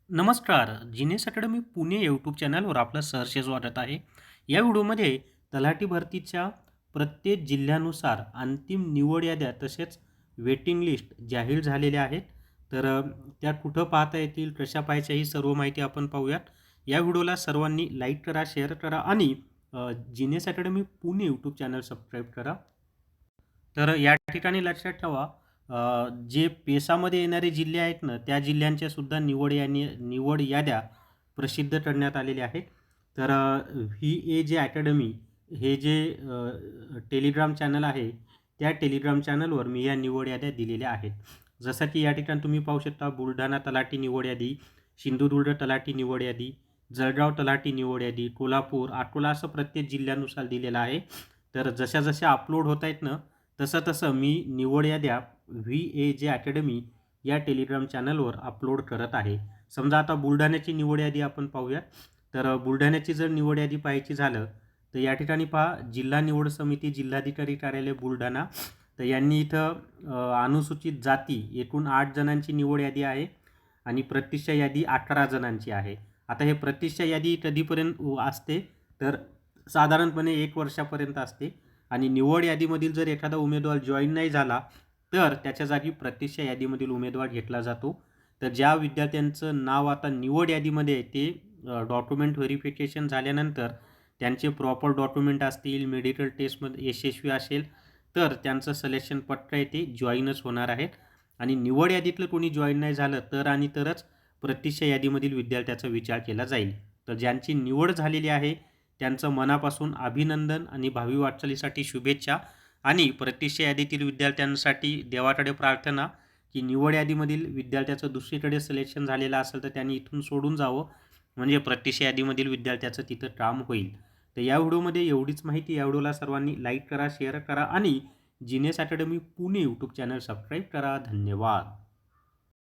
नमस्कार. जिनेस Academy Pune YouTube चॅनलवर आपलं सहर्ष स्वागत आहे. या व्हिडिओमध्ये तलाठी भरतीच्या प्रत्येक जिल्ह्यानुसार अंतिम निवड याद्या तसेच वेटिंग लिस्ट जाहीर झालेल्या आहेत. तर त्या कुठं पाहता येतील, कशा पाहायच्या, ही सर्व माहिती आपण पाहूयात. या व्हिडिओला सर्वांनी लाईक करा, शेअर करा आणि Genius Academy Pune YouTube channel subscribe करा. तर या ठिकाणी लक्षात ठेवा, जे पेसामध्ये येणारे जिल्हे आहेत ना, त्या जिल्ह्यांच्या सुद्धा निवड याद्या प्रसिद्ध करण्यात आलेल्या आहेत. तर VAJ अकॅडमी हे जे टेलिग्राम चॅनल आहे, त्या टेलिग्राम चॅनलवर मी या निवड याद्या दिलेल्या आहेत. जसं की या ठिकाणी तुम्ही पाहू शकता, बुलढाणा तलाठी निवड यादी, सिंधुदुर्ग तलाठी निवड यादी, जळगाव तलाठी निवड यादी, कोल्हापूर, अकोला असं प्रत्येक जिल्ह्यानुसार दिलेलं आहे. तर जशा जशा अपलोड होत आहेत ना, तसं तसं मी निवड याद्या VAJ अकॅडमी या टेलिग्राम चॅनलवर अपलोड करत आहे. समजा आता बुलढाण्याची निवड यादी आपण पाहूया. तर बुलढाण्याची जर निवड यादी पाहायची झालं तर या ठिकाणी पहा, जिल्हा निवड समिती, जिल्हाधिकारी कार्यालय बुलढाणा. तर यांनी इथं अनुसूचित जाती एकूण 8 जणांची निवड यादी आहे आणि प्रतिष्ठा यादी 18 जणांची आहे. आता हे प्रतिष्ठा यादी कधीपर्यंत असते, तर साधारणपणे 1 वर्षापर्यंत असते आणि निवड यादीमधील जर एखादा उमेदवार जॉईन नाही झाला तर त्याच्या जागी प्रतिष्ठा यादीमधील उमेदवार घेतला जातो. तर ज्या विद्यार्थ्यांचं नाव आता निवड यादीमध्ये आहे ते डॉक्युमेंट व्हेरिफिकेशन झाल्यानंतर त्यांचे प्रॉपर डॉक्युमेंट असतील, मेडिकल टेस्टमध्ये यशस्वी असेल तर त्यांचं सिलेक्शन पक्का ते जॉईनच होणार आहेत. आणि निवड यादीतलं कोणी जॉईन नाही झालं तर आणि तरच प्रतिष्ठा यादीमधील विद्यार्थ्याचा विचार केला जाईल. तर ज्यांची निवड झालेली आहे त्यांचं मनापासून अभिनंदन आणि भावी वाटचालीसाठी शुभेच्छा. आणि प्रतिष्ठा यादीतील विद्यार्थ्यांसाठी देवाकडे प्रार्थना की निवड यादीमधील विद्यार्थ्याचं दुसरीकडे सिलेक्शन झालेलं असेल तर त्यांनी इथून सोडून जावं, म्हणजे प्रतिष्ठा यादीमधील विद्यार्थ्याचं तिथं काम होईल. तर या व्हिडिओमध्ये एवढीच माहिती. या व्हिडिओला सर्वांनी लाईक करा, शेअर करा आणि Genius Academy Pune YouTube channel subscribe करा. धन्यवाद.